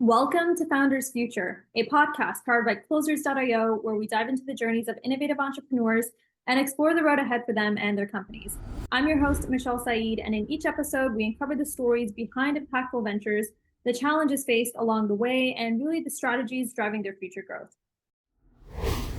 Welcome to Founders Future, a podcast powered by Closers.io, where we dive into the journeys of innovative entrepreneurs and explore the road ahead for them and their companies. I'm your host, Mishal Saeed, and in each episode, we uncover the stories behind impactful ventures, the challenges faced along the way, and really the strategies driving their future growth.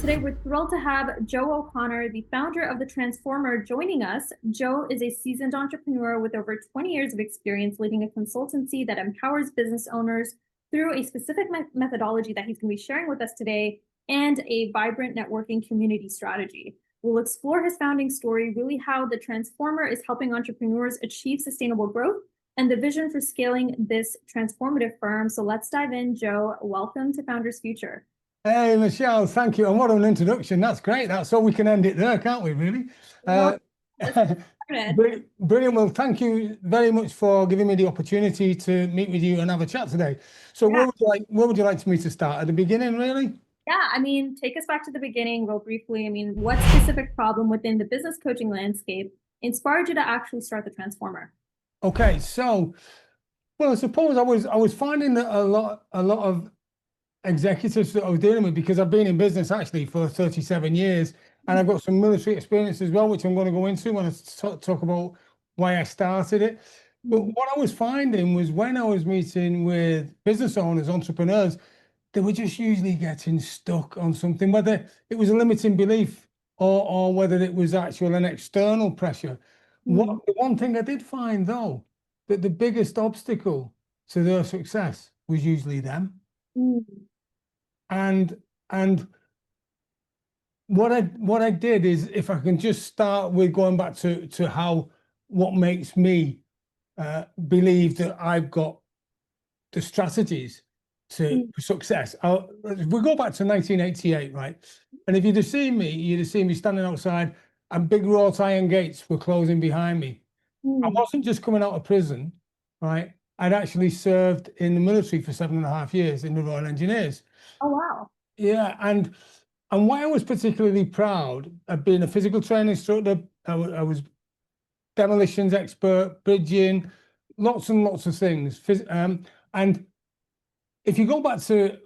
Today, we're thrilled to have Joe O'Connor, the founder of The Transformer, joining us. Joe is a seasoned entrepreneur with over 20 years of experience leading a consultancy that empowers business owners through a specific methodology that he's going to be sharing with us today and a vibrant networking community strategy. We'll explore his founding story, really how The Transformer is helping entrepreneurs achieve sustainable growth and the vision for scaling this transformative firm. So let's dive in. Joe, welcome to Founders Future. Hey, Michelle, thank you. And what an introduction. That's great. That's all we can end it there, can't we, really? Brilliant. Well, thank you very much for giving me the opportunity to meet with you and have a chat today. So where would you like me to start? At the beginning, really? Yeah, take us back to the beginning real briefly. What specific problem within the business coaching landscape inspired you to actually start The Transformer? Okay, so, well, I suppose I was finding that a lot of executives that I was dealing with, because I've been in business actually for 37 years and I've got some military experience as well, which I'm going to go into when I talk about why I started it. But what I was finding was when I was meeting with business owners, entrepreneurs, they were just usually getting stuck on something, whether it was a limiting belief or whether it was actual an external pressure. The one thing I did find, though, that the biggest obstacle to their success was usually them. And what I did is, if I can just start with going back to what makes me believe that I've got the strategies to success. We go back to 1988, right? And if you'd have seen me standing outside and big wrought iron gates were closing behind me. I wasn't just coming out of prison, right? I'd actually served in the military for 7.5 years in the Royal Engineers. Oh, wow. Yeah, and why I was particularly proud of being a physical training instructor, I was demolitions expert, bridging, lots and lots of things. And if you go back to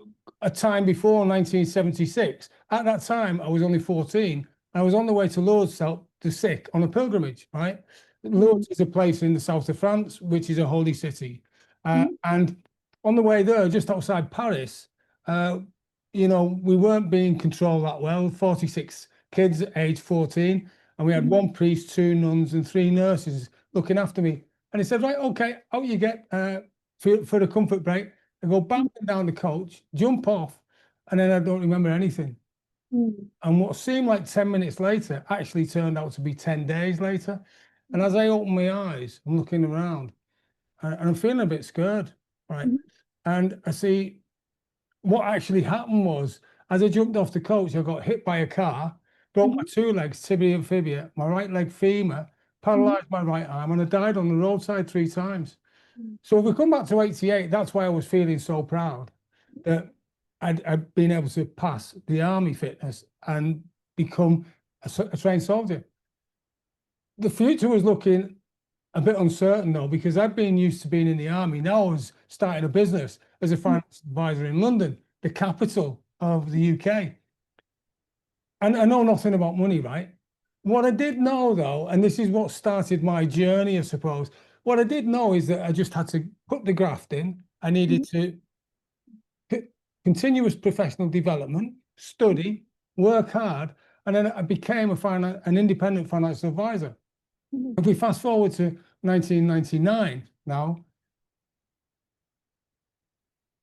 a time before 1976, at that time I was only 14. I was on the way to Lourdes to help the sick on a pilgrimage, right? Lourdes is a place in the south of France, which is a holy city. And on the way there, just outside Paris, we weren't being controlled that well. 46 kids at age 14, and we had one priest, 2 nuns, and 3 nurses looking after me. And he said, right, okay, out you get for the comfort break. I go bouncing down the coach, jump off, and then I don't remember anything. And what seemed like 10 minutes later actually turned out to be 10 days later. And as I open my eyes, I'm looking around, and I'm feeling a bit scared, right? And I see what actually happened was, as I jumped off the coach, I got hit by a car, broke my 2 legs, tibia and fibia, my right leg femur, paralyzed my right arm, and I died on the roadside 3 times. So if we come back to 88, that's why I was feeling so proud that I'd been able to pass the army fitness and become a trained soldier. The future was looking a bit uncertain, though, because I'd been used to being in the army. Now I was starting a business as a finance advisor in London, the capital of the UK. And I know nothing about money, right? What I did know, though, and this is what started my journey, I suppose, what I did know is that I just had to put the graft in. I needed to continuous professional development, study, work hard, and then I became an independent financial advisor. If we fast forward to 1999 now,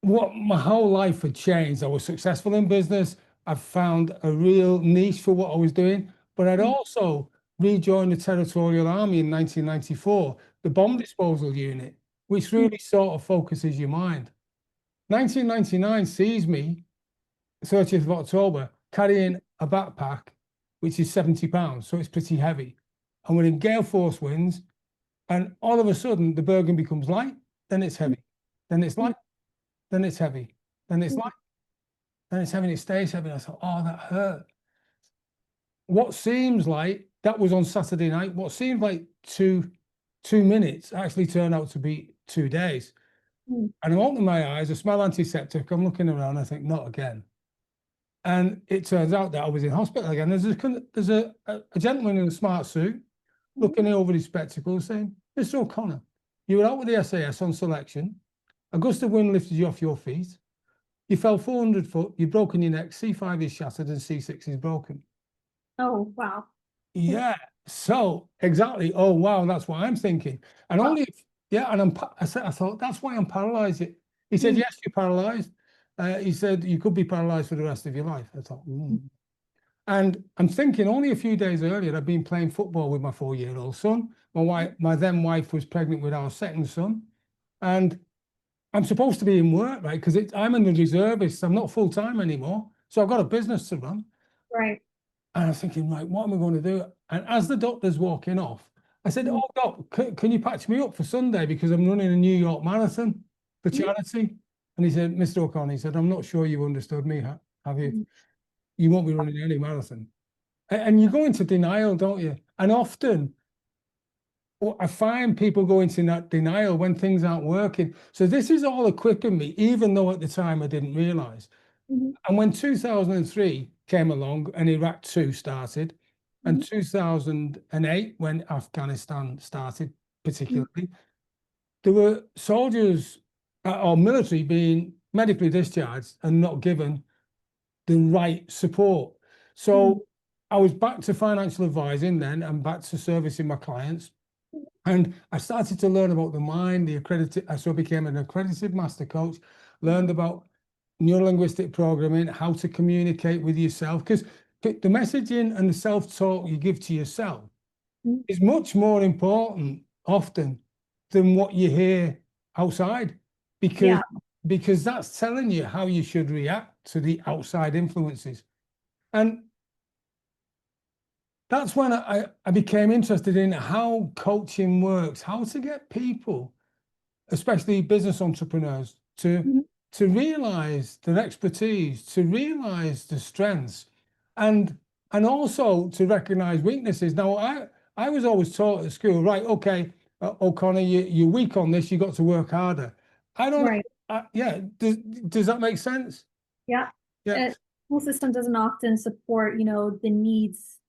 my whole life had changed. I was successful in business. I found a real niche for what I was doing, but I'd also rejoined the Territorial Army in 1994, the bomb disposal unit, which really sort of focuses your mind. 1999 sees me, 30th of October, carrying a backpack, which is 70 pounds, so it's pretty heavy. And we're in gale force winds, and all of a sudden the Bergen becomes light, then it's heavy, then it's light, then it's heavy, then it's light, then it's heavy, and it stays heavy. And I thought, oh, that hurt. What seems like, that was on Saturday night, what seemed like two minutes actually turned out to be 2 days. Mm. And I'm opening my eyes, I smell antiseptic, I'm looking around, I think, not again. And it turns out that I was in hospital again. There's a gentleman in a smart suit looking over his spectacles saying, Mr. O'Connor, you were out with the SAS on selection. A gust of wind lifted you off your feet. You fell 400 foot, you've broken your neck, C5 is shattered and C6 is broken. Oh, wow. Yeah. So exactly. Oh wow, that's what I'm thinking. And Wow. only if, yeah, and I thought that's why I'm paralyzed. He said, Mm. yes, you're paralyzed. He said you could be paralyzed for the rest of your life. I thought, And I'm thinking only a few days earlier, I'd been playing football with my 4-year-old son. My then wife was pregnant with our second son. And I'm supposed to be in work, right? Because I'm in the reservist. I'm not full time anymore. So I've got a business to run. Right. And I was thinking, right, what am I going to do? And as the doctor's walking off, I said, Mm. oh, doc, can you patch me up for Sunday? Because I'm running a New York marathon for Mhm. charity. And he said, Mr. O'Connor, he said, I'm not sure you understood me, have you? Mm. You won't be running any marathon. And you go into denial, don't you? And often I find people go into that denial when things aren't working. So this is all equipping me, even though at the time I didn't realize. Mhm. And when 2003 came along and Iraq 2 started, and Mhm. 2008, when Afghanistan started, Mhm. particularly, there were soldiers or military being medically discharged and not given the right support. Mhm. So I was back to financial advising then and back to servicing my clients. And I started to learn about the mind, the accredited, so I became an accredited master coach, learned about neurolinguistic programming, how to communicate with yourself, because the messaging and the self-talk you give to yourself Mhm. is much more important often than what you hear outside, because Yeah. because that's telling you how you should react to the outside influences. And that's when I became interested in how coaching works, how to get people, especially business entrepreneurs, Mhm. to realize their expertise, to realize the strengths, and also to recognize weaknesses. Now, I was always taught at school, right? Okay, O'Connor, you're weak on this. You got to work harder. I don't. Right. Yeah. Does that make sense? Yeah. Yeah. School system doesn't often support, the needs,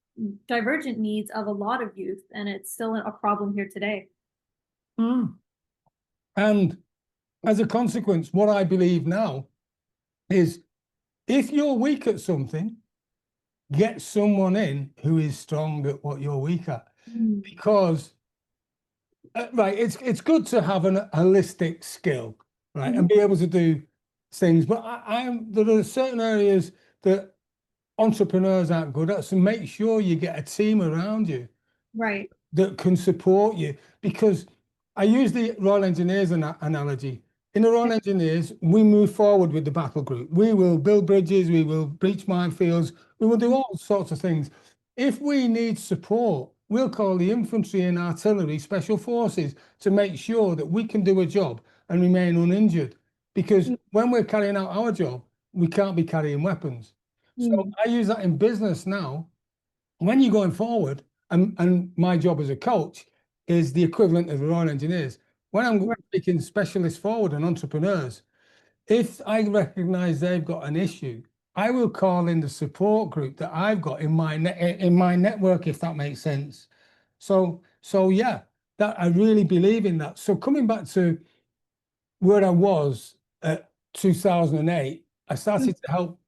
divergent needs of a lot of youth, and it's still a problem here today. Mm. And as a consequence, what I believe now is if you're weak at something, get someone in who is strong at what you're weak at. Mm. Because right, it's good to have an holistic skill, right, Mhm. and be able to do things. But there are certain areas that entrepreneurs aren't good at. So make sure you get a team around you Right. that can support you. Because I use the Royal Engineers analogy. In the Royal Engineers, we move forward with the battle group. We will build bridges, we will breach minefields, we will do all sorts of things. If we need support, we'll call the infantry and artillery special forces to make sure that we can do a job and remain uninjured. Because when we're carrying out our job, we can't be carrying weapons. So Mm. I use that in business now. When you're going forward, and my job as a coach is the equivalent of the Royal Engineers. When I'm Right. taking specialists forward and entrepreneurs, if I recognize they've got an issue, I will call in the support group that I've got in my network, if that makes sense. So yeah, that I really believe in that. So coming back to where I was at 2008, I Mm. started to help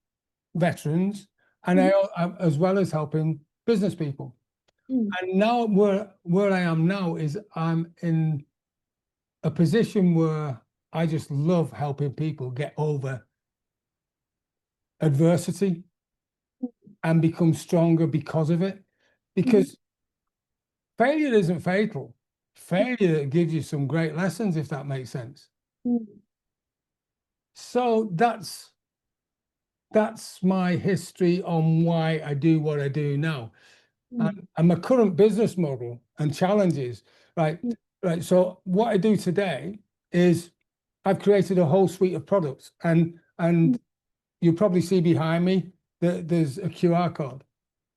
veterans, and Mhm. as well as helping business people. Mm. And now where I am now is I'm in a position where I just love helping people get over adversity and become stronger because of it. Mhm. Because failure isn't fatal. Failure gives you some great lessons, if that makes sense. Mm. So that's my history on why I do what I do now. Mm. And my current business model and challenges, right? Mm. Right. So what I do today is I've created a whole suite of products, and Mm. you'll probably see behind me that there's a QR code.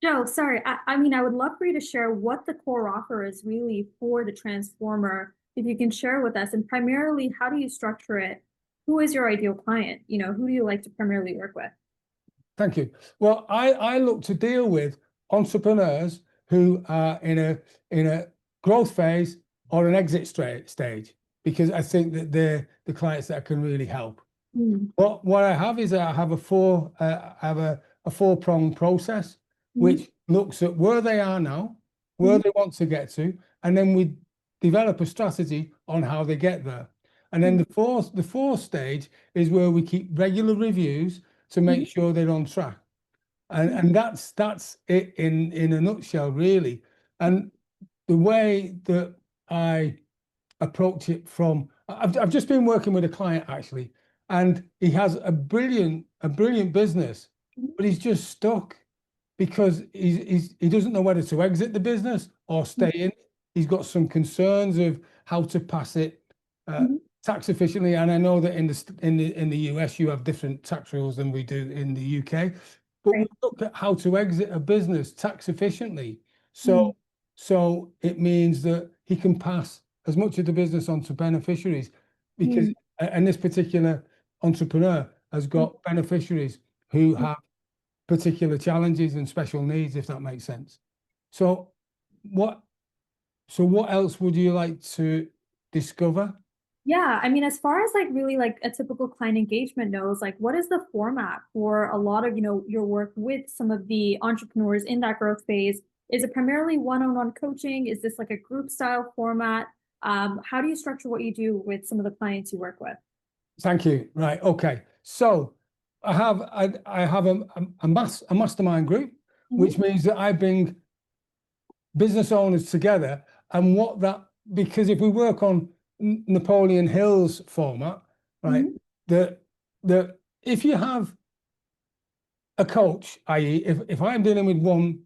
Joe, sorry. I mean, I would love for you to share what the core offer is really for the Transformer if you can share with us, and primarily, how do you structure it? Who is your ideal client? Who do you like to primarily work with? Thank you. Well, I look to deal with entrepreneurs who are in a growth phase or an exit stage, because I think that they're the clients that I can really help. What I have is I have a four-pronged process, which looks at where they are now, where they want to get to, and then we develop a strategy on how they get there. And then the fourth stage is where we keep regular reviews to make sure they're on track. And that's it in a nutshell, really. And the way that I approach it I've just been working with a client actually, and he has a brilliant business, but he's just stuck because he doesn't know whether to exit the business or stay in. He's got some concerns of how to pass it tax efficiently, and I know that in the US you have different tax rules than we do in the UK. But we look at how to exit a business tax efficiently. So it means that he can pass as much of the business on to beneficiaries, because and this particular entrepreneur has got beneficiaries who have particular challenges and special needs, if that makes sense. So what else would you like to discover? Yeah, I mean, as far as like really like a typical client engagement knows, like what is the format for a lot of, your work with some of the entrepreneurs in that growth phase? Is it primarily one-on-one coaching? Is this like a group style format? How do you structure what you do with some of the clients you work with? Thank you. Right. Okay. So I have a mastermind group, which means that I bring business owners together, and because if we work on Napoleon Hill's format, right, that if you have a coach, i.e., if I'm dealing with one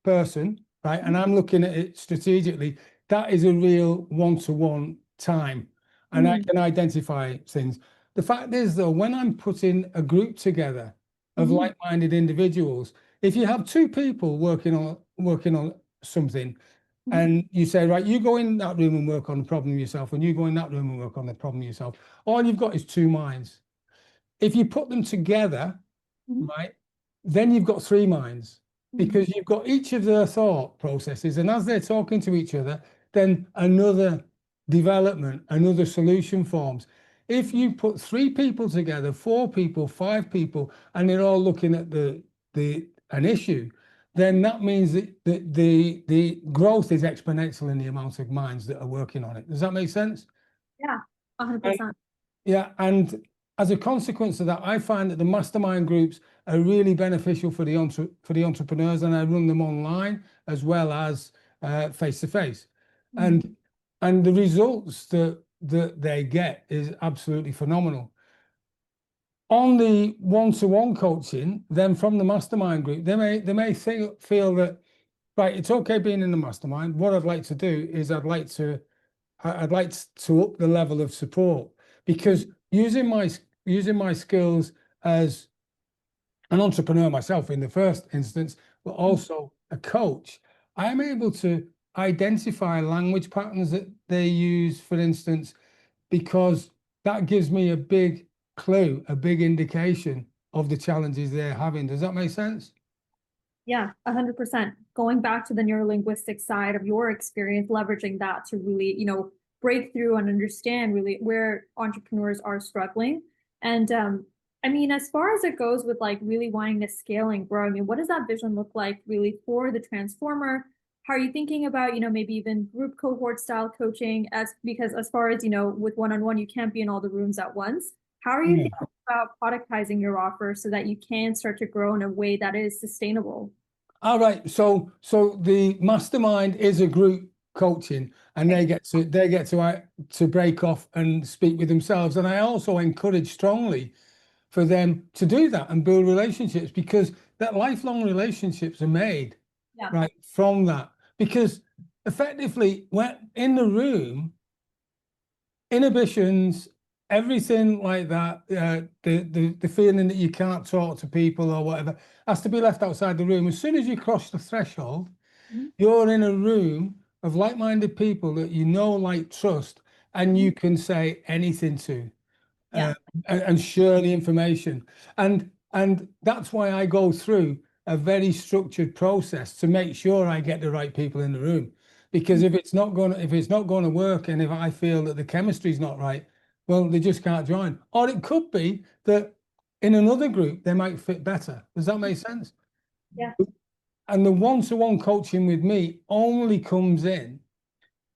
person, right, and I'm looking at it strategically, that is a real one-to-one time, and I can identify things. The fact is, though, when I'm putting a group together of like-minded individuals, if you have two people working on something, and you say, right, you go in that room and work on the problem yourself, and you go in that room and work on the problem yourself, all you've got is two minds. If you put them together, right, then you've got three minds, because you've got each of their thought processes, and as they're talking to each other, then another development, another solution forms. If you put three people together, four people, five people, and they're all looking at an issue, then that means that the growth is exponential in the amount of minds that are working on it. Does that make sense? Yeah, 100%. Yeah, and as a consequence of that, I find that the mastermind groups are really beneficial for the entrepreneurs, and I run them online as well as face to face, and the results that they get is absolutely phenomenal. On the one-to-one coaching, then from the mastermind group, they may feel that, right, it's okay being in the mastermind. What I'd like to do is I'd like to up the level of support, because using my skills as an entrepreneur myself in the first instance, but also a coach, I am able to identify language patterns that they use, for instance, because that gives me a big clue, a big indication of the challenges they're having. Does that make sense? Yeah, 100%. Going back to the neurolinguistic side of your experience, leveraging that to really, break through and understand really where entrepreneurs are struggling. And I mean, as far as it goes with like really wanting to scale and grow, I mean, what does that vision look like really for the transformer? How are you thinking about, maybe even group cohort style coaching, because as far as, with one-on-one, you can't be in all the rooms at once. How are you thinking about productizing your offer so that you can start to grow in a way that is sustainable? All right. So the mastermind is a group coaching, and they get to break off and speak with themselves. And I also encourage strongly for them to do that and build relationships, because that lifelong relationships are made right from that. Because effectively, when in the room, inhibitions, everything like that, the feeling that you can't talk to people or whatever, has to be left outside the room. As soon as you cross the threshold, you're in a room of like-minded people that like, trust, and you can say anything to, Yeah. and share the information. And that's why I go through a very structured process to make sure I get the right people in the room. Because if it's not going to work, and if I feel that the chemistry is not right, well, they just can't join. Or it could be that in another group they might fit better. Does that make sense? Yeah. And the one-to-one coaching with me only comes in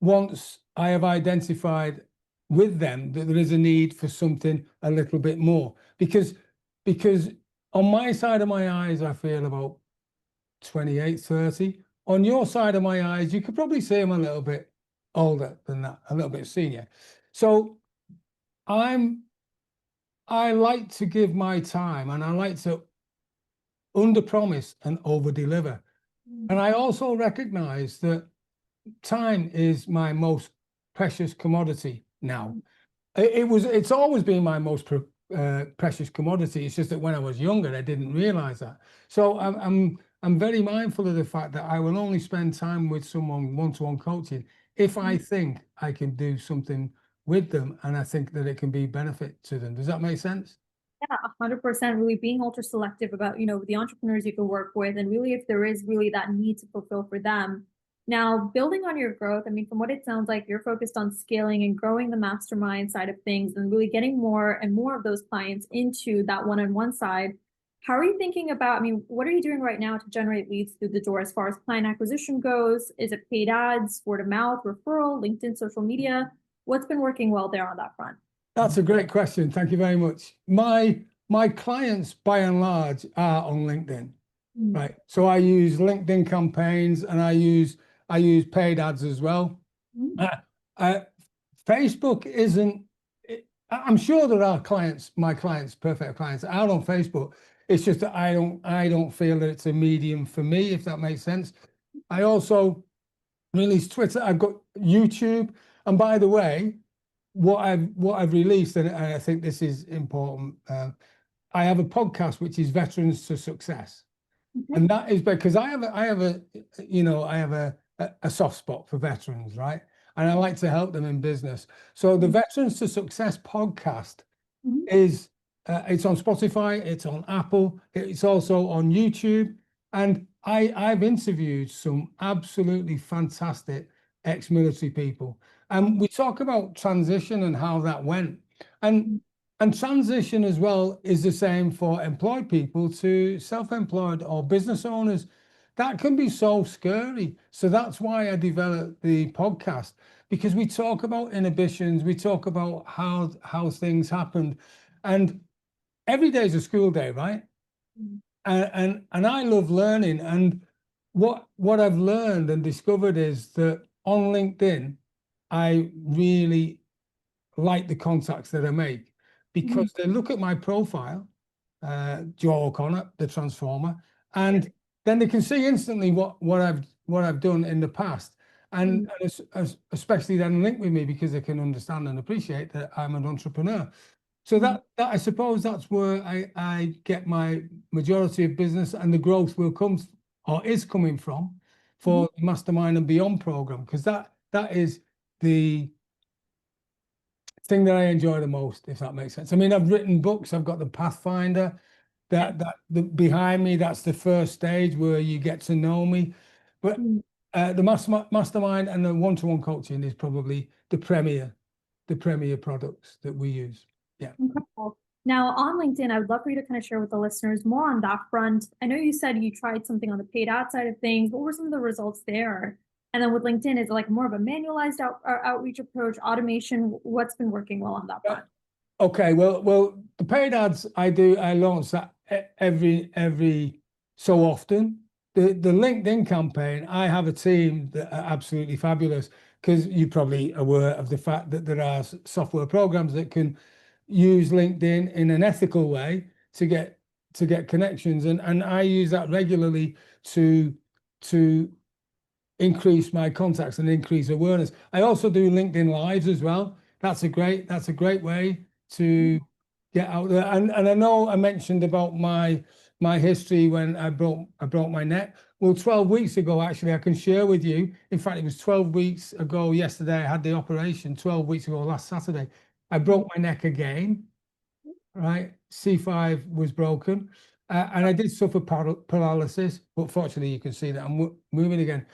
once I have identified with them that there is a need for something a little bit more. Because on my side of my eyes, I feel about 28, 30. On your side of my eyes, you could probably say I'm a little bit older than that, a little bit senior. So I like to give my time, and I like to under promise and over deliver. And I also recognize that time is my most precious commodity now. It's always been my most precious commodity. It's just that when I was younger, I didn't realize that. So I'm very mindful of the fact that I will only spend time with someone one-to-one coaching if I think I can do something with them and I think that it can be benefit to them. Does that make sense? Yeah, 100%. Really being ultra selective about, the entrepreneurs you can work with, and really if there is really that need to fulfill for them. Now, building on your growth, I mean, from what it sounds like, you're focused on scaling and growing the mastermind side of things and really getting more and more of those clients into that one-on-one side. How are you thinking about, I mean, what are you doing right now to generate leads through the door as far as client acquisition goes? Is it paid ads, word of mouth, referral, LinkedIn, social media? What's been working well there on that front? That's a great question. Thank you very much. My clients, by and large, are on LinkedIn, right? So I use LinkedIn campaigns, and I use paid ads as well. Facebook isn't. I'm sure there are my clients, perfect clients, out on Facebook. It's just that I don't feel that it's a medium for me, if that makes sense. I also release Twitter. I've got YouTube, and by the way, what I've released, and I think this is important. I have a podcast which is Veterans to Success, and that is because I have a soft spot for veterans, right? And I like to help them in business. So the Veterans to Success podcast is it's on Spotify, it's on Apple, it's also on YouTube, and I've interviewed some absolutely fantastic ex-military people, and we talk about transition and how that went, and transition as well is the same for employed people to self-employed or business owners. That can be so scary. So that's why I developed the podcast, because we talk about inhibitions, we talk about how things happened, and every day is a school day, right? And I love learning. And what I've learned and discovered is that on LinkedIn, I really like the contacts that I make, because they look at my profile, Joe O'Connor, the Transformer, and then they can see instantly what I've done in the past, and especially then link with me because they can understand and appreciate that I'm an entrepreneur. So that I suppose that's where I get my majority of business, and the growth will come or is coming from for the Mastermind and Beyond program, because that is the thing that I enjoy the most, if that makes sense. I mean, I've written books. I've got the Pathfinder the behind me. That's the first stage where you get to know me. But the Mastermind and the one-to-one coaching is probably the premier products that we use. Yeah. Incredible. Now, on LinkedIn, I would love for you to kind of share with the listeners more on that front. I know you said you tried something on the paid ad side of things. What were some of the results there? And then with LinkedIn, is it like more of a manualized outreach approach, automation? What's been working well on that front? Okay, well, the paid ads I launch that every so often. The LinkedIn campaign, I have a team that are absolutely fabulous, because you're probably aware of the fact that there are software programs that can use LinkedIn in an ethical way to get connections, and I use that regularly to increase my contacts and increase awareness. I also do LinkedIn Lives as well. That's a great way to get out there. And I know I mentioned about my history when I broke my neck. Well, 12 weeks ago, actually, I can share with you. In fact, it was 12 weeks ago yesterday. I had the operation 12 weeks ago, last Saturday. I broke my neck again, right? C5 was broken. And I did suffer paralysis, but fortunately, you can see that I'm moving again.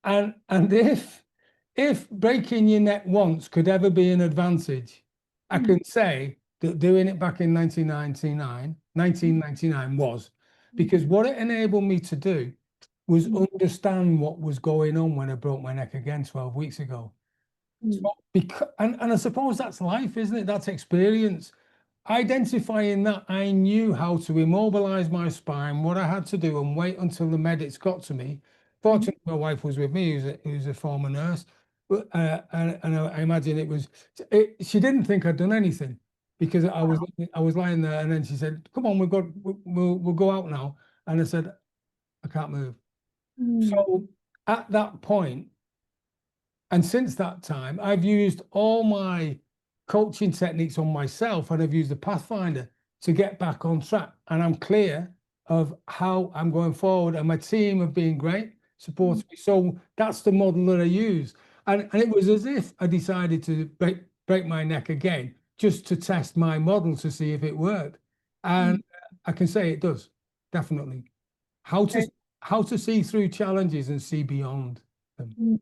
And if breaking your neck once could ever be an advantage, I can say that doing it back in 1999 was, because what it enabled me to do was understand what was going on when I broke my neck again 12 weeks ago. So and I suppose that's life, isn't it? That's experience. Identifying that, I knew how to immobilize my spine, what I had to do, and wait until the medics got to me. Fortunately, my wife was with me, who's a former nurse. And I imagine she didn't think I'd done anything, because I was lying there, and then she said, "Come on, we'll go out now." And I said, "I can't move." So at that point, and since that time, I've used all my coaching techniques on myself, and I've used the Pathfinder to get back on track. And I'm clear of how I'm going forward. And my team have been great, supporting me. So that's the model that I use. And it was as if I decided to break my neck again, just to test my model to see if it worked. And I can say it does, definitely. How to see through challenges and see beyond them.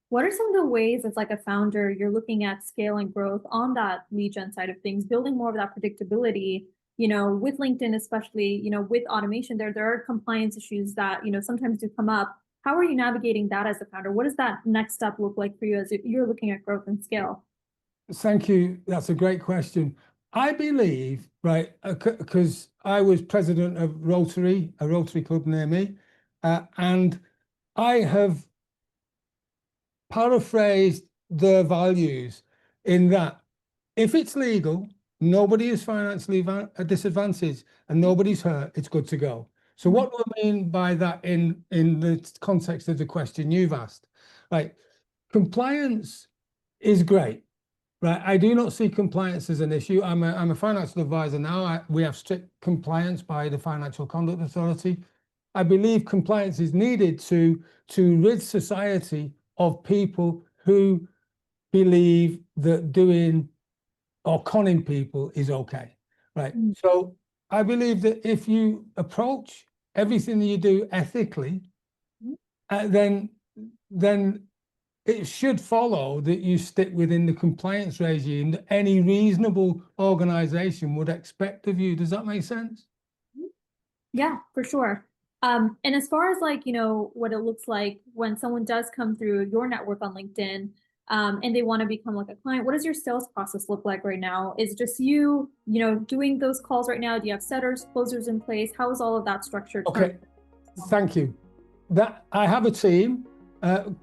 What are some of the ways as like a founder you're looking at scale and growth on that lead gen side of things, building more of that predictability, with LinkedIn, especially, with automation, there are compliance issues that, sometimes do come up. How are you navigating that as a founder? What does that next step look like for you as you're looking at growth and scale? Thank you. That's a great question. I believe, right, because I was president of a Rotary club near me, and I have paraphrased their values in that if it's legal, nobody is financially disadvantaged, and nobody's hurt, it's good to go. So what do I mean by that in the context of the question you've asked? Right, compliance is great. Right, I do not see compliance as an issue. I'm a financial advisor now. We have strict compliance by the Financial Conduct Authority. I believe compliance is needed to rid society of people who believe that doing or conning people is okay. Right. So I believe that if you approach everything that you do ethically, then it should follow that you stick within the compliance regime that any reasonable organization would expect of you. Does that make sense? Yeah, for sure. And as far as like, what it looks like when someone does come through your network on LinkedIn, and they want to become like a client, what does your sales process look like right now? Is it just you, doing those calls right now? Do you have setters, closers in place? How is all of that structured? Okay, thank you. That I have a team,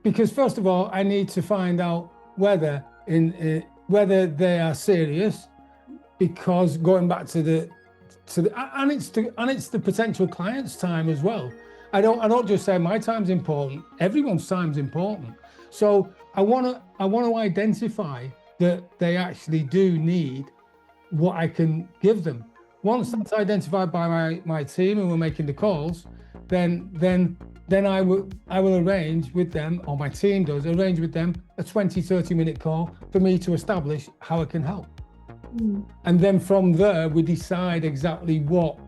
because first of all, I need to find out whether they are serious, because going back to the and it's the potential client's time as well. I don't just say my time's important. Everyone's time's important. So I want to identify that they actually do need what I can give them. Once that's identified by my team and we're making the calls, then I will arrange with them, or my team does arrange with them, a 20-30 minute call for me to establish how I can help. And then from there, we decide exactly what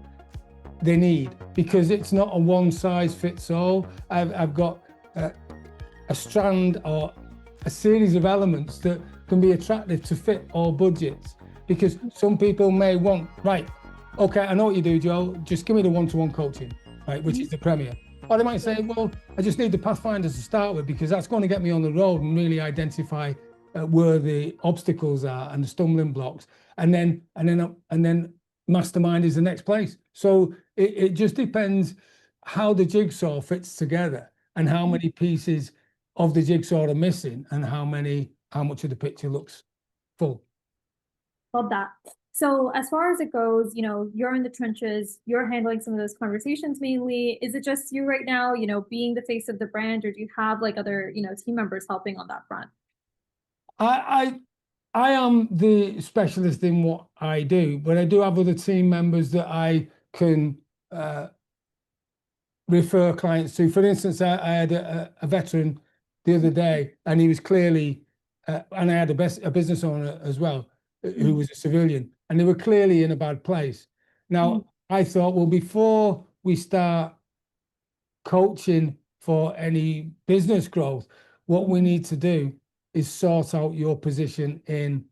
they need, because it's not a one size fits all. I've got a strand or a series of elements that can be attractive to fit all budgets, because some people may want, right, okay, I know what you do, Joe, just give me the one-to-one coaching, right, which is the Premier. Or they might say, well, I just need the Pathfinders to start with, because that's going to get me on the road and really identify where the obstacles are and the stumbling blocks, and then Mastermind is the next place. So it just depends how the jigsaw fits together and how many pieces of the jigsaw are missing, and how much of the picture looks full. Love that. So as far as it goes, you're in the trenches, you're handling some of those conversations mainly. Is it just you right now, being the face of the brand, or do you have like other, team members helping on that front? I am the specialist in what I do, but I do have other team members that I can refer clients to. For instance, I had a veteran the other day, and he was clearly, and I had a business owner as well, who was a civilian, and they were clearly in a bad place. Now, I thought, well, before we start coaching for any business growth, what we need to do is sort out your position in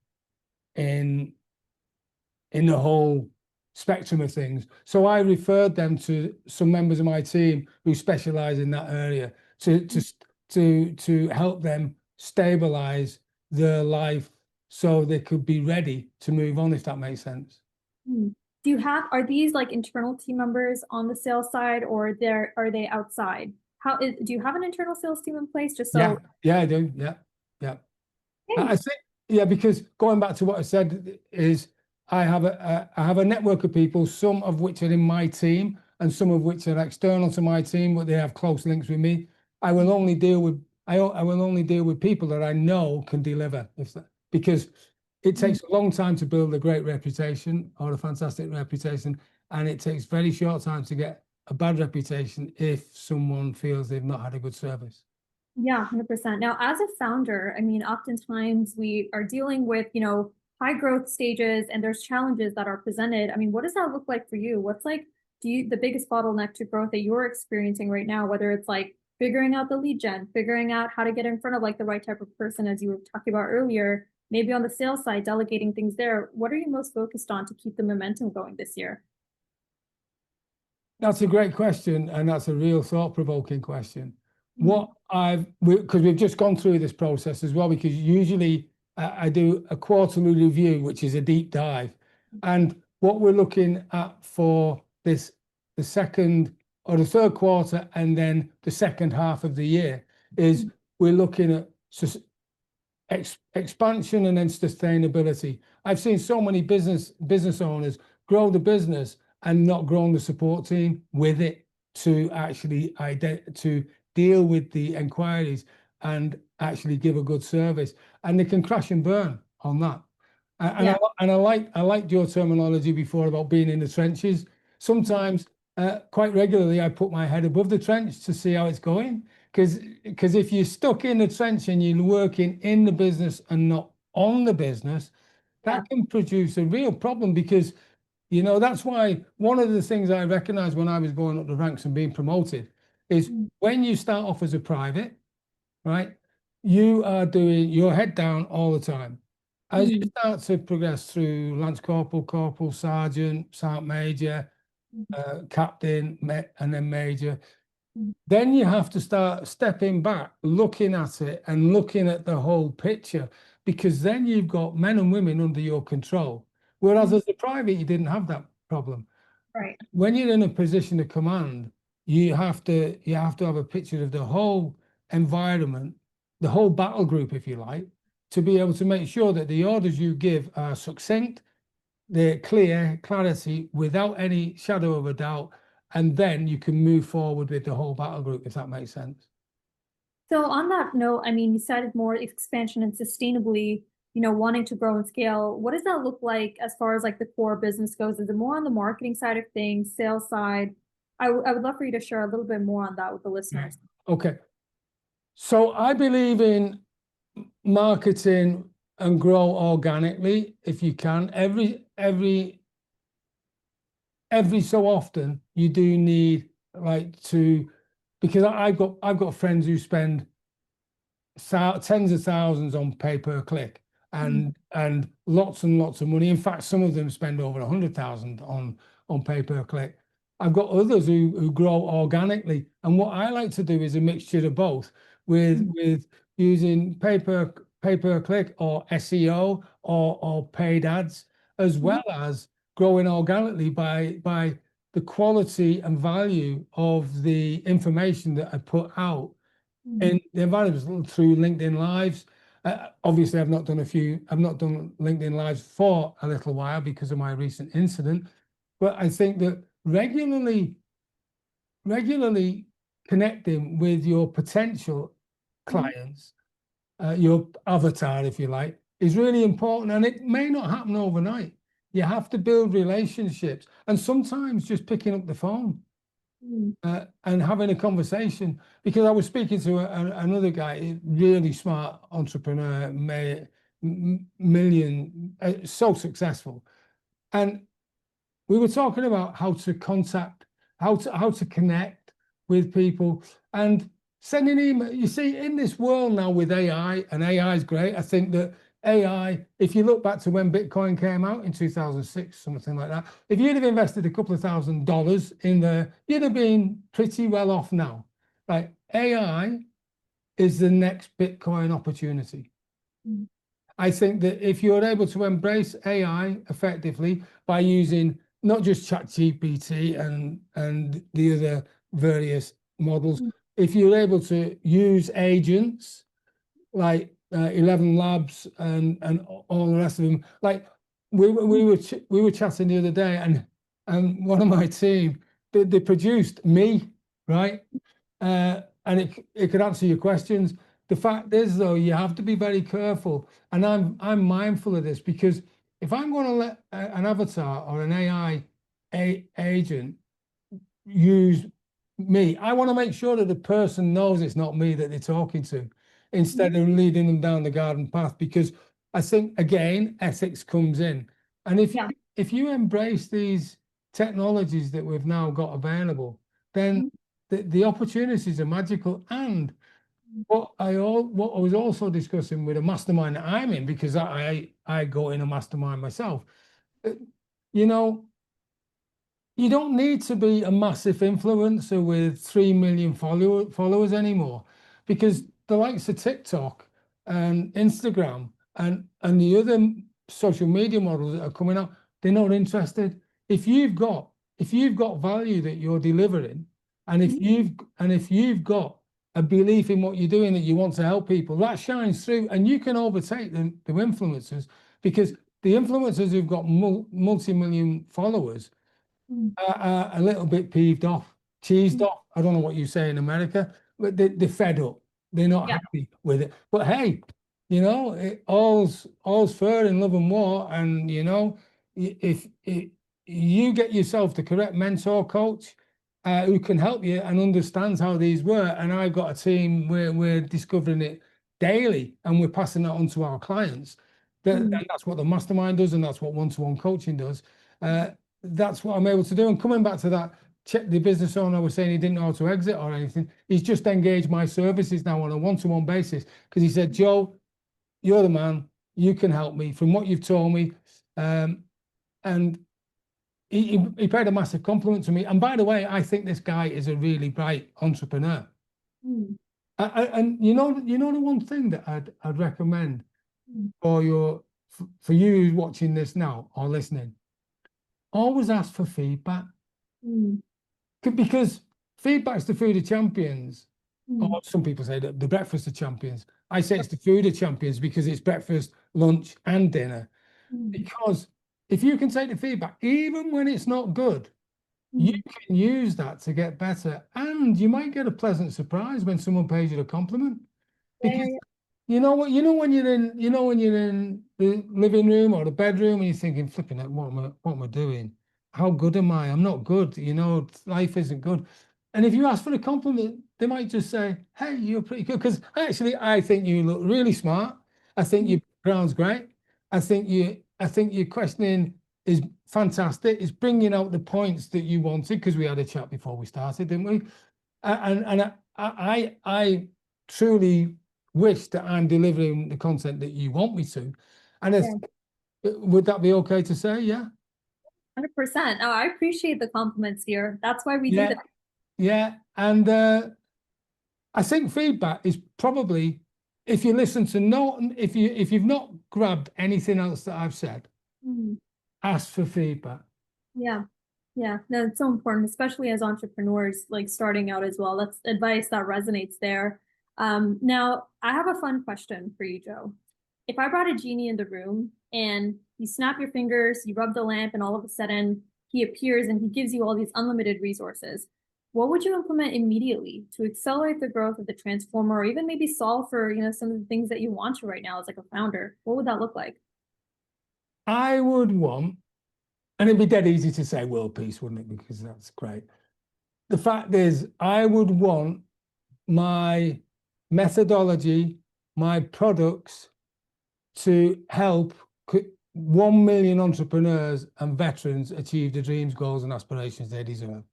the whole spectrum of things. So I referred them to some members of my team who specialize in that area to help them stabilize their life so they could be ready to move on, if that makes sense. Do you have, are these like internal team members on the sales side, or are they outside? Do you have an internal sales team in place? Just so. Yeah, I do. Yeah. I think, yeah, because going back to what I said is I have a network of people, some of which are in my team and some of which are external to my team, but they have close links with me. I will only deal with people that I know can deliver, because it takes a long time to build a great reputation or a fantastic reputation, and it takes very short time to get a bad reputation if someone feels they've not had a good service. Yeah, 100%. Now, as a founder, I mean, oftentimes we are dealing with, high growth stages, and there's challenges that are presented. I mean, what does that look like for you? What's like, the biggest bottleneck to growth that you're experiencing right now, whether it's like figuring out the lead gen, figuring out how to get in front of like the right type of person, as you were talking about earlier, maybe on the sales side, delegating things there. What are you most focused on to keep the momentum going this year? That's a great question, and that's a real thought-provoking question. Because we've just gone through this process as well, because usually I do a quarterly review, which is a deep dive. And what we're looking at for the second or the third quarter, and then the second half of the year, is we're looking at expansion and then sustainability. I've seen so many business owners grow the business and not grown the support team with it to actually to deal with the inquiries and actually give a good service, and they can crash and burn on that. And I liked your terminology before about being in the trenches. Sometimes, quite regularly, I put my head above the trench to see how it's going. Because if you're stuck in the trench and you're working in the business and not on the business, that can produce a real problem. Because that's why one of the things I recognized when I was going up the ranks and being promoted is when you start off as a private, right, you are doing your head down all the time. As you start to progress through Lance Corporal, Corporal, Sergeant, Sergeant Major, Captain, and then Major, then you have to start stepping back, looking at it and looking at the whole picture, because then you've got men and women under your control. Whereas as a private, you didn't have that problem. Right. When you're in a position of command, you have to have a picture of the whole environment, the whole battle group, if you like, to be able to make sure that the orders you give are succinct, they're clarity, without any shadow of a doubt, and then you can move forward with the whole battle group, if that makes sense. So on that note, I mean, you said more expansion and sustainably, wanting to grow and scale. What does that look like as far as like the core business goes? Is it more on the marketing side of things, sales side? I would love for you to share a little bit more on that with the listeners. Okay. So I believe in marketing and grow organically if you can. Every so often you do need because I've got friends who spend tens of thousands on pay-per-click and lots and lots of money. In fact, some of them spend over 100,000 on pay-per-click. I've got others who grow organically, and what I like to do is a mixture of both, with using pay-per-click or SEO or paid ads, as well as growing organically by the quality and value of the information that I put out in the environment through LinkedIn Lives. Obviously, I've not done LinkedIn Lives for a little while because of my recent incident, but I think that regularly connecting with your potential clients, your avatar, if you like, is really important, and it may not happen overnight. You have to build relationships, and sometimes just picking up the phone and having a conversation, because I was speaking to another guy, a really smart entrepreneur, million, so successful. And we were talking about how to contact, how to connect with people and sending email. You see, in this world now with AI, and AI is great. I think that AI, if you look back to when Bitcoin came out in 2006, something like that, if you'd have invested a couple of $1,000s in there, you'd have been pretty well off now. Like AI is the next Bitcoin opportunity. I think that if you're able to embrace AI effectively by using not just ChatGPT and the other various models, if you're able to use agents like 11 Labs and all the rest of them, like we were chatting the other day, and one of my team, they produced me, right, and it could answer your questions. The fact is, though, you have to be very careful, and I'm mindful of this, because if I'm going to let an avatar or an AI agent use me, I want to make sure that the person knows it's not me that they're talking to, instead of leading them down the garden path. Because I think, again, ethics comes in, and if you embrace these technologies that we've now got available, then the opportunities are magical. And what I was also discussing with a mastermind that I'm in, because I go in a mastermind myself, you know, you don't need to be a massive influencer with 3 million followers anymore, because the likes of TikTok and Instagram and the other social media models that are coming out, they're not interested. If you've got value that you're delivering, and if you've got a belief in what you're doing, that you want to help people, that shines through, and you can overtake the influencers, because the influencers who've got multi-million followers are a little bit peeved off, cheesed off. I don't know what you say in America, but they're fed up. They're not happy with it. But hey, you know, all's fair in love and war. And you know, if you get yourself the correct mentor coach who can help you and understands how these work, and I've got a team where we're discovering it daily and we're passing that on to our clients. And that's what the mastermind does, and that's what one-to-one coaching does. That's what I'm able to do. And coming back to that, the business owner was saying he didn't know how to exit or anything. He's just engaged my services now on a one-to-one basis, because he said, Joe, you're the man. You can help me from what you've told me. And he paid a massive compliment to me. And by the way, I think this guy is a really bright entrepreneur. And you know the one thing that I'd recommend for you watching this now or listening, always ask for feedback, because feedback's the food of champions. Or some people say that the breakfast of champions. I say it's the food of champions, because it's breakfast, lunch, and dinner. Because if you can take the feedback, even when it's not good, you can use that to get better, and you might get a pleasant surprise when someone pays you a compliment. Because you know when you're in the living room or the bedroom and you're thinking, flipping it, what am I doing? How good am I? I'm not good. You know, life isn't good. And if you ask for a compliment, they might just say, hey, you're pretty good. Because actually, I think you look really smart. I think your background's great. I think your questioning is fantastic. It's bringing out the points that you wanted, because we had a chat before we started, didn't we? And I truly wish that I'm delivering the content that you want me to. And would that be okay to say? Yeah. 100%. Oh, I appreciate the compliments here. That's why we do that. Yeah. And I think feedback is probably, if you listen to if you've not grabbed anything else that I've said, ask for feedback. Yeah. No, it's so important, especially as entrepreneurs, like starting out as well. That's advice that resonates there. Now, I have a fun question for you, Joe. If I brought a genie in the room and you snap your fingers, you rub the lamp, and all of a sudden he appears and he gives you all these unlimited resources, what would you implement immediately to accelerate the growth of the transformer, or even maybe solve for, some of the things that you want to right now as like a founder? What would that look like? I would want, and it'd be dead easy to say world peace, wouldn't it? Because that's great. the fact is, I would want my methodology, my products to help 1 million entrepreneurs and veterans achieve the dreams, goals, and aspirations they deserve.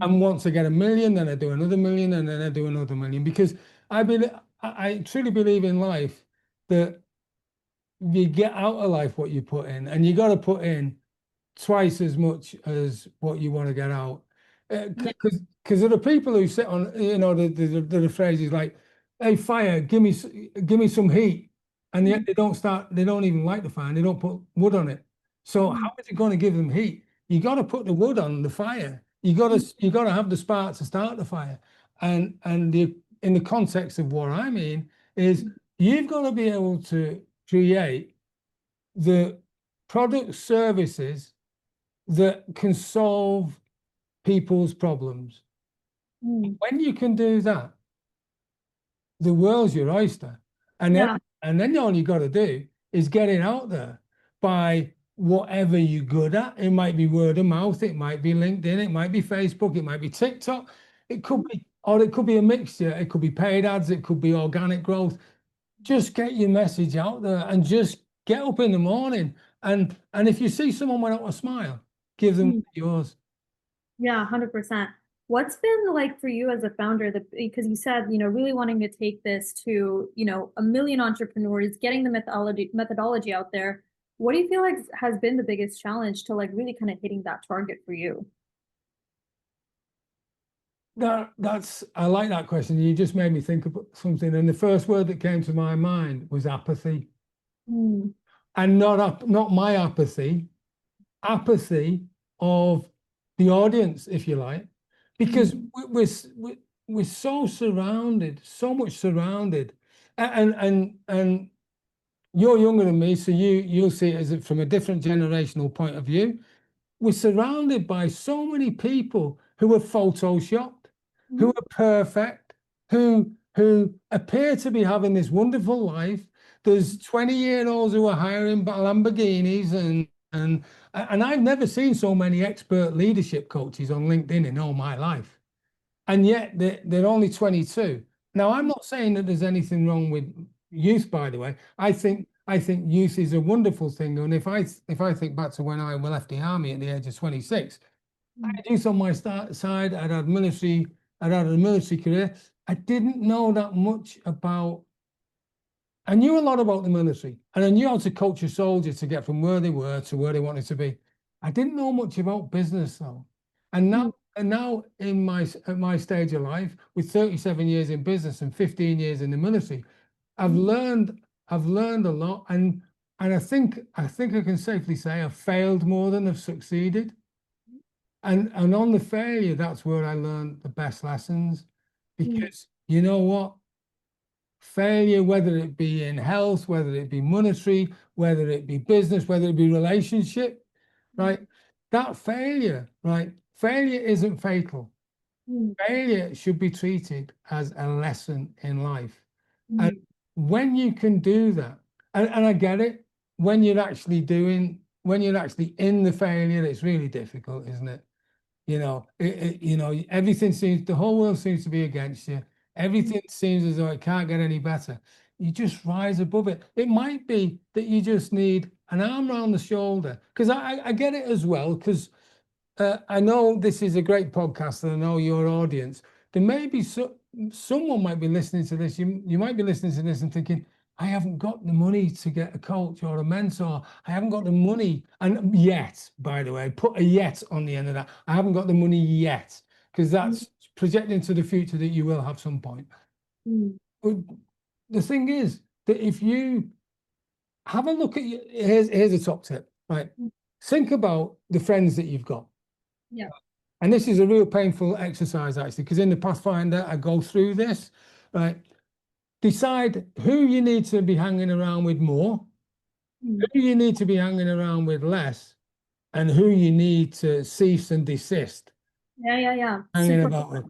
And once I get 1 million, then I do another 1 million, and then I do another 1 million. Because I truly believe in life that you get out of life what you put in, and you got to put in twice as much as what you want to get out. Because there are people who sit on, the phrase is like, "Hey, fire, give me some heat," and yet they don't even light the fire, and they don't put wood on it. So how is it going to give them heat? You got to put the wood on the fire. You got to have the spark to start the fire. And in the context of what I mean is, you've got to be able to create the product services that can solve people's problems. When you can do that, the world's your oyster. And then all you got to do is get it out there by whatever you're good at. It might be word of mouth, it might be LinkedIn, it might be Facebook, it might be TikTok, it could be a mixture, it could be paid ads, it could be organic growth. Just get your message out there and just get up in the morning. And if you see someone without a smile, give them yours. Yeah, 100%. What's been like for you as a founder, because you said, really wanting to take this to, 1 million entrepreneurs, getting the methodology out there. What do you feel like has been the biggest challenge to like really kind of hitting that target for you? I like that question. You just made me think of something. And the first word that came to my mind was apathy. And not my apathy of the audience, if you like, because we're so much surrounded, and you're younger than me, so you'll see it as from a different generational point of view. We're surrounded by so many people who are photoshopped, who are perfect, who appear to be having this wonderful life. There's 20-year-olds who are hiring Lamborghinis, and I've never seen so many expert leadership coaches on LinkedIn in all my life. And yet they're only 22. Now, I'm not saying that there's anything wrong with youth, by the way. I think youth is a wonderful thing. And if I think back to when I left the army at the age of 26, I had youth on my side. I'd had a military career. I didn't know that much about. I knew a lot about the military, and I knew how to coach a soldier to get from where they were to where they wanted to be. I didn't know much about business though. And now at my stage of life, with 37 years in business and 15 years in the military, I've learned a lot, and I think I can safely say I've failed more than I've succeeded. And on the failure, that's where I learned the best lessons. Because you know what? Failure, whether it be in health, whether it be monetary, whether it be business, whether it be relationship, right? That failure, right? Failure isn't fatal. Failure should be treated as a lesson in life. And when you can do that, and I get it, when you're actually in the failure, it's really difficult, isn't it? Everything the whole world seems to be against you. Everything seems as though it can't get any better. You just rise above it. It might be that you just need an arm around the shoulder, because I get it as well, because I know this is a great podcast, and I know your audience. There may be someone might be listening to this. You might be listening to this and thinking, I haven't got the money to get a coach or a mentor. I haven't got the money. And yet, by the way, put a yet on the end of that. I haven't got the money yet, because that's projecting to the future that you will have some point. But the thing is that if you have a look at here's a top tip, right? Think about the friends that you've got. Yeah. And this is a real painful exercise, actually, because in the Pathfinder, I go through this, right? Decide who you need to be hanging around with more, who you need to be hanging around with less, and who you need to cease and desist. Yeah. Hanging about with.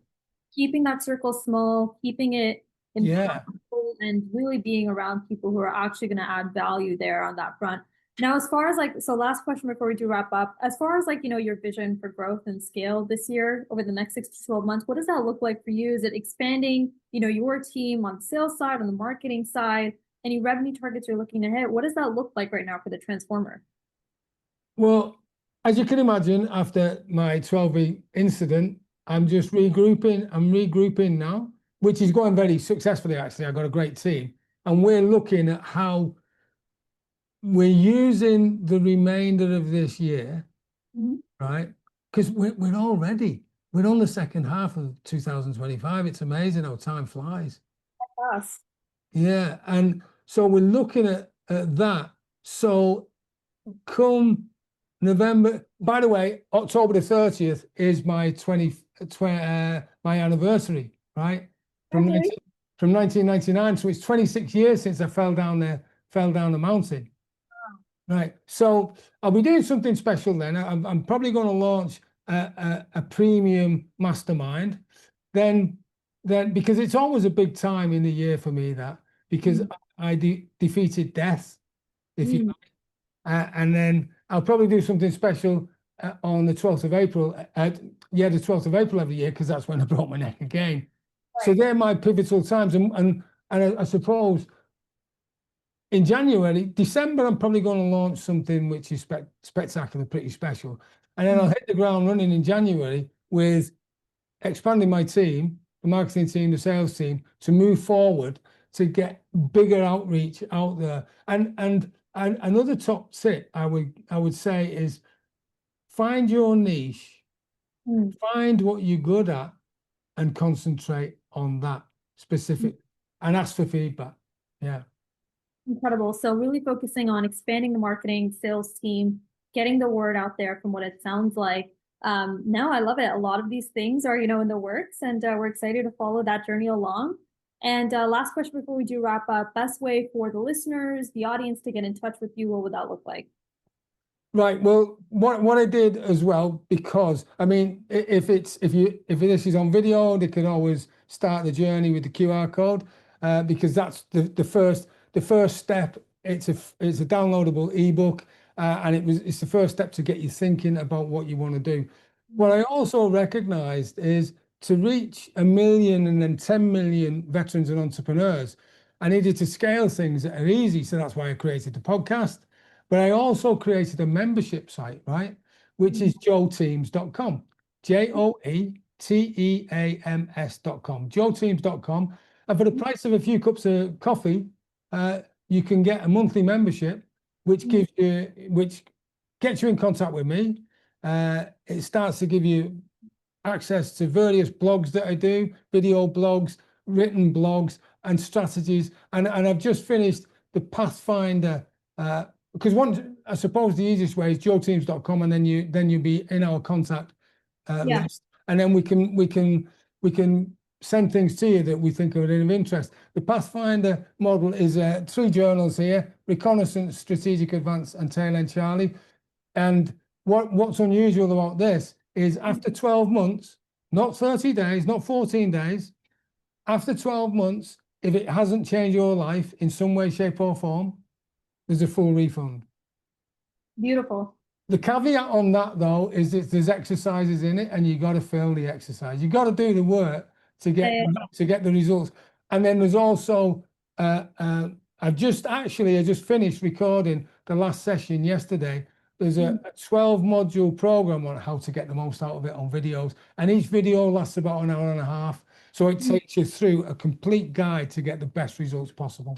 Keeping that circle small, keeping it impactful, and really being around people who are actually going to add value there on that front. Now, as far as so last question before we do wrap up, as far as your vision for growth and scale this year over the next 6 to 12 months, what does that look like for you? Is it expanding, your team on the sales side, on the marketing side, any revenue targets you're looking to hit? What does that look like right now for the Transformer? Well, as you can imagine, after my 12-week incident, I'm just regrouping. I'm regrouping now, which is going very successfully, actually. I've got a great team. And we're looking at how we're using the remainder of this year, right? Because we're already, we're on the second half of 2025. It's amazing how time flies. Us. Yeah. And so we're looking at that. So come November, by the way, October the 30th is my my anniversary, right? From 1999. So it's 26 years since I fell down the mountain. Right. So I'll be doing something special then. I'm probably going to launch a premium mastermind. Then because it's always a big time in the year for me, because I defeated death, if you like. And then I'll probably do something special on the 12th of April. The 12th of April every year, because that's when I broke my neck again. Right. So they're my pivotal times. And I suppose in January, December, I'm probably going to launch something which is spectacular, pretty special. And then I'll hit the ground running in January with expanding my team, the marketing team, the sales team, to move forward to get bigger outreach out there. And another top tip I would say is find your niche, find what you're good at, and concentrate on that specific, and ask for feedback. Yeah. Incredible. So really focusing on expanding the marketing sales team, getting the word out there from what it sounds like. No, I love it. A lot of these things are, in the works, and we're excited to follow that journey along. And last question before we do wrap up, best way for the listeners, the audience to get in touch with you, what would that look like? Right. Well, what I did as well, because I mean, if this is on video, they can always start the journey with the QR code, because that's the first step. It's a downloadable ebook, and it's the first step to get you thinking about what you want to do. What I also recognized is to reach 1 million and then 10 million veterans and entrepreneurs, I needed to scale things that are easy. So that's why I created the podcast. But I also created a membership site, right? Which is joeteams.com, JOETEAMS.com, joeteams.com. And for the price of a few cups of coffee, you can get a monthly membership, which gets you in contact with me. It starts to give you access to various blogs that I do, video blogs, written blogs, and strategies. And I've just finished the Pathfinder, because I suppose the easiest way is joeteams.com, and then you'll be in our contact list, and then we can send things to you that we think are of interest. The Pathfinder model is 3 journals here: Reconnaissance, Strategic Advance, and Tail End Charlie. And what's unusual about this is after 12 months, not 30 days, not 14 days, after 12 months, if it hasn't changed your life in some way, shape, or form, there's a full refund. Beautiful. The caveat on that, though, is that there's exercises in it, and you got to fill the exercise. You got to do the work to get the results. And then there's also I just finished recording the last session yesterday. There's a 12-module program on how to get the most out of it on videos, and each video lasts about an hour and a half. So it takes you through a complete guide to get the best results possible.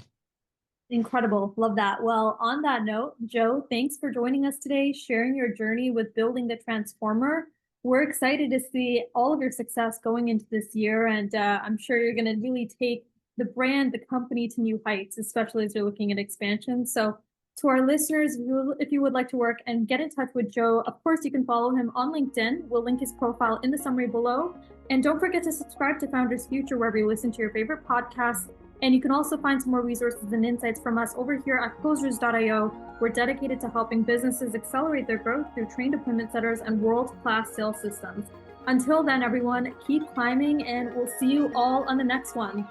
Incredible. Love that. Well, on that note, Joe, thanks for joining us today, sharing your journey with building the Transformer. We're excited to see all of your success going into this year, and I'm sure you're going to really take the brand, the company to new heights, especially as you're looking at expansion. So to our listeners, if you would like to work and get in touch with Joe, of course, you can follow him on LinkedIn. We'll link his profile in the summary below. And don't forget to subscribe to Founders Future wherever you listen to your favorite podcasts. And you can also find some more resources and insights from us over here at closers.io. We're dedicated to helping businesses accelerate their growth through trained appointment setters and world-class sales systems. Until then, everyone, keep climbing, and we'll see you all on the next one.